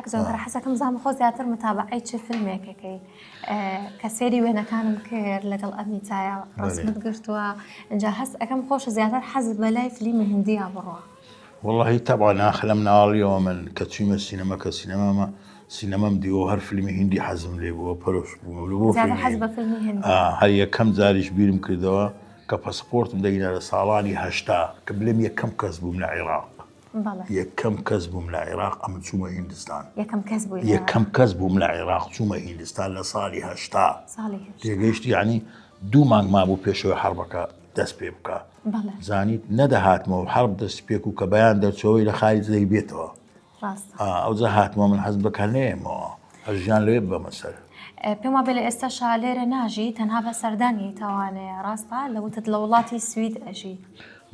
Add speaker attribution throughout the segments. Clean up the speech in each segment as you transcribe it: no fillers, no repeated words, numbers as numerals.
Speaker 1: كاك جوهر حسكم زعما خو زياتر متابعي چ فيلمێکەکەی کە سێری وێنەکانم کرد لەگەڵ ئەمیتایە ڕسمت گرتووە اینجا هەست ئەەکەم خۆشە زیاتر حەز بەلای فیلمی هندیە بڕوە.
Speaker 2: والله طبعا آخر من اليوم من كتشوم السينما كسينما سينما مديو هر فيلم هندي حزم لي بو بروش بو
Speaker 1: زیاتر حەز بە فیلمی هندی.
Speaker 2: هل كم زاريش بيرم كردوا كباسبورت مدينا لصالاني هشتا قبل كم كسبوا من العراق. يكم كسبوا من العراق أم شو هندستان. يكم كسبوا من العراق شو هندستان لصالي هشتا. تيجيشت يعني دو ما بو بيشوا حربك دست بيبكا. زانيت ندهات مو حرب دست بيكو كبيان درسوي لخارج زي بيته. أو زهات مو من حزبك هنيم الجان ليبا مثلا.
Speaker 1: بما بلا استشعار ناجي تنها بسرداني تواني راستا لو تدلولاتي السويد أجي.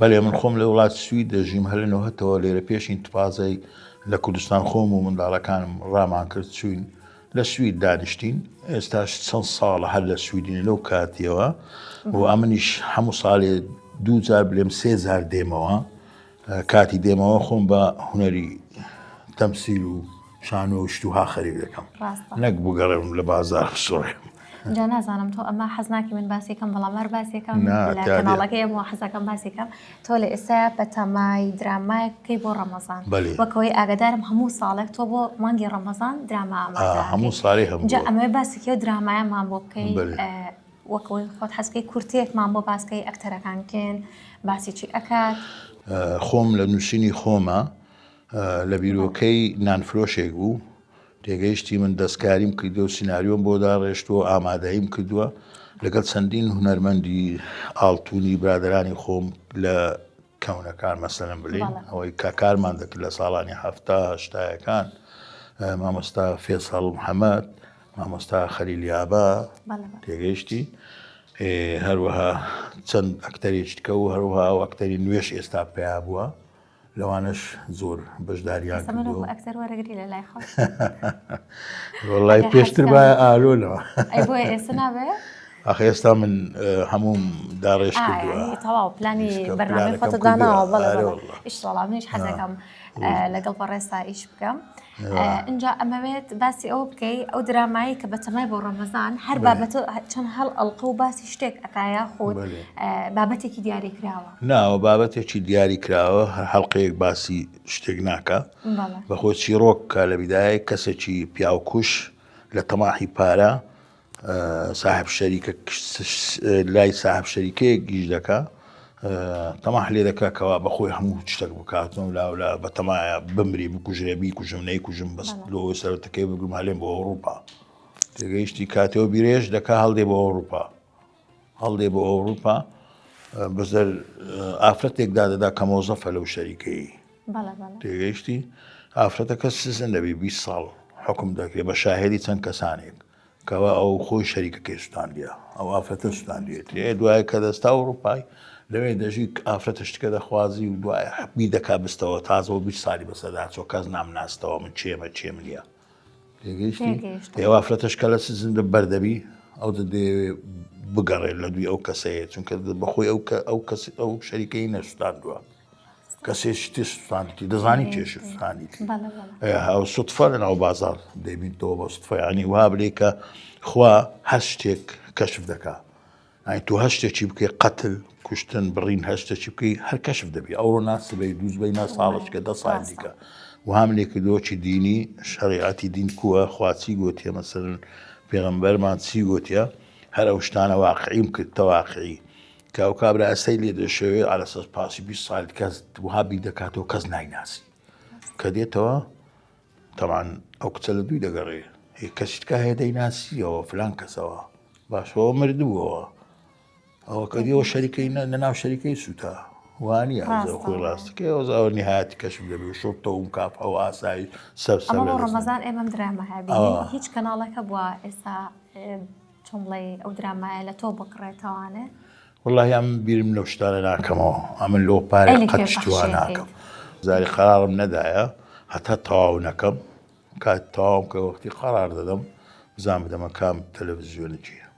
Speaker 2: بله من خوم لولات السويد أجي مهلنه هتو ليرة بيشين تبازي لكردستان خوم ومن دارا كان رامان كرت سوين للسويد دانشتين استاش صالة هلا السويدين لو كاتيوا وأمنيش حمو صالي 2000 بلم 3000 ديموا كاتي ديموا خوم با هنري تمثيل شانو اشتوها خريب لكم نقبو قرب لبازار السوري
Speaker 1: جا نازانم تۆ ئەمە حەز ناکی من باسی کەم بەڵام هەر باسی کەم لە کەناڵەکەی بۆ حەزەکەم باسی کەم تۆ لە ئێستا بە تەمای درامایەکەی بۆ ڕەمەزان وەکەوەی ئاگادارم هەموو ساڵێک تۆ بۆ مانگی ڕەمەزان دراما ئامادە
Speaker 2: هەموو ساڵی هەموو
Speaker 1: جا ئەمەوێ باسێکی و درامایەمان بۆ بکەی وەکەوەی خۆت حەزکەی کورتێکمان بۆ باسکەی ئەکتەرەکان کێن باسی چی ئەکات
Speaker 2: خۆم لە نووسینی خۆمە لە بیرۆکەی نانفرۆشێک بوو تێگەیشتی من دەستکاریم کردو و سیناریۆم بۆ داڕێشتووە ئامادەیم کردووە لەگەڵ چەندین هونەرمەندی ئاڵتوونی برادرانی خۆم لە کەونەکان مەسەلەن بڵێن ئەوەی کارمان دەکرد لە ساڵانی هەفتا هەشتایەکان مامۆستا فێسەڵ محەممەد مامۆستا خەلیلیابە تێگەیشتی هەروەها چەند ئەکتەرێکی کە و هەروەها ئەو ئەکتەری نوێش ئێستا پێیا بووە لەوانش زۆر بەشداریان کردووە
Speaker 1: ئەکتەر وەرەگری لە لای خۆ
Speaker 2: وەڵای پێشتر بە ئالۆلەوە
Speaker 1: ئەی بۆ ئێستا نابێ
Speaker 2: ئەخ ئێستا من هەمووم داڕێژ کردووە
Speaker 1: تەواو پلانی بەرنامەی خۆتت داناوە بەڵێ ئیشتاڵا منیش حەزەکەم لەگەڵ بەڕێستا ئیش بکەم اینجا ئەمەوێت باسی ئەو بکەی ئەو درامایی کە بەتەمای بۆ ڕەمەزان هەر بابەت چەند هەڵ ئەڵقە و باسی شتێک ئەکایە خۆت بابەتێکی دیاری کراوە
Speaker 2: ناوە بابەتێکی دیاری کراوە هەر هەڵقەیەک باسی شتێک ناکە بەخۆ چیرۆککە لە بیدایە کەسێکی پیاوکوش لە تەماحی پارە صاحب شەریکە لای صاحب شەریکەیەک گیش دەکا تەماح لێ دەکا کەوا بەخۆی هەموو شتێک بکاتەوە لاولا بە تەمایە بمری بکوژرێ بیکوژم نەیکوژم بەس لۆ سەرەتەکەی بگرم هەڵێم بۆ ئەوروپا تێگەیشتی کاتەوە بیرێژ دەکا هەڵدێ بۆ ئەوروپا هەڵدێ بۆ ئەوروپا بەزەر ئافرەتێکدا دەدا کە مۆزەفە لەو شەریکەی تێگەیشتی ئافرەتەکە سزن دەبی 20 ساڵ حکم دەکرێت بە شاهێدی چەند کەسانێک کەوا ئەو خۆی شەریکەکەی سوستاندیە ئەو ئافرەتە سوستاندێت دوایە کە دەستا ئەوروپای لەوێ دەژی ئافرەتە شتکە دەخوازی و دوای حەبی دەکا بستەوە تازەوە 20 ساڵی بەسەدا چۆ کەس نامناستەوە من چێمە چێم نییە تێگەیشتی ئێوە ئافرەتەش کە لە سزن بەردەبی ئەو دەدێ بگەڕێت لە دوی ئەو کەسەیە چونکە بەخۆی ئەو شەریکەی نەسوستاندووە کەسێ شتی سوستاندی دەزانی چێش سوستاندیتی ئەو سوتفە لەناو بازار دەبینەوە بە سوتفەیانی وا بڵێ کە خوا هەر شتێک کەشف دەکا تو هەر شتێکی بکەی قەتل کوشتن بڕین هەر شتێکی بکەی هەر کەشف دەبی ئەوڕۆ ناسبەی دووزبەی نا ساڵشکە 10 ساڵ دیکە و هەم لێکردۆکی دینی شەریعەتی دین کووە خواچی گوتیە مەسەرن پێغەمبەرمان چی گوتیە هەر ئەو شتانە واقعیم کرد تەواقعی کە ئەو کابرا ئەسەی لێ دەشەوێ على ئەساس پاسی 20 ساڵ کەس وها بیر دەکاتەوە کەس نایناسی کە دێتەوە تەمان ئەو کچە لە دوی دەگەڕێ کەسیتکە هەیە دەیناسیەوە فلان کەسەوە باشەوە مردبووەوە ئەوە کە دیەوە شەریکەی لەناو شەریکەی سووتە وانە خۆی ڕاستەکەی ئەو زاوە نهایەتی کەشف دەبێ شۆتەوە و کاپە و ئاسایی سەبسە
Speaker 1: ئەمە ڕەمەزان ئێمەم درامە هەبی هیچ کەناڵەکە بووە ئێستا چۆن بڵێ ئەو درامایە لە تۆ بکڕێتەوانێ
Speaker 2: والله ئەم بیرم لەو شتانە ناکەمەوە ئەمن لۆ پارێک قەت شتووە ناکەم زاری قەرارم نەدایە هەتا تەواو نەکەم کات تەواوم کە وەختی قەرار دەدەم بزان بدەمە کام تەلەڤیزیۆنێکی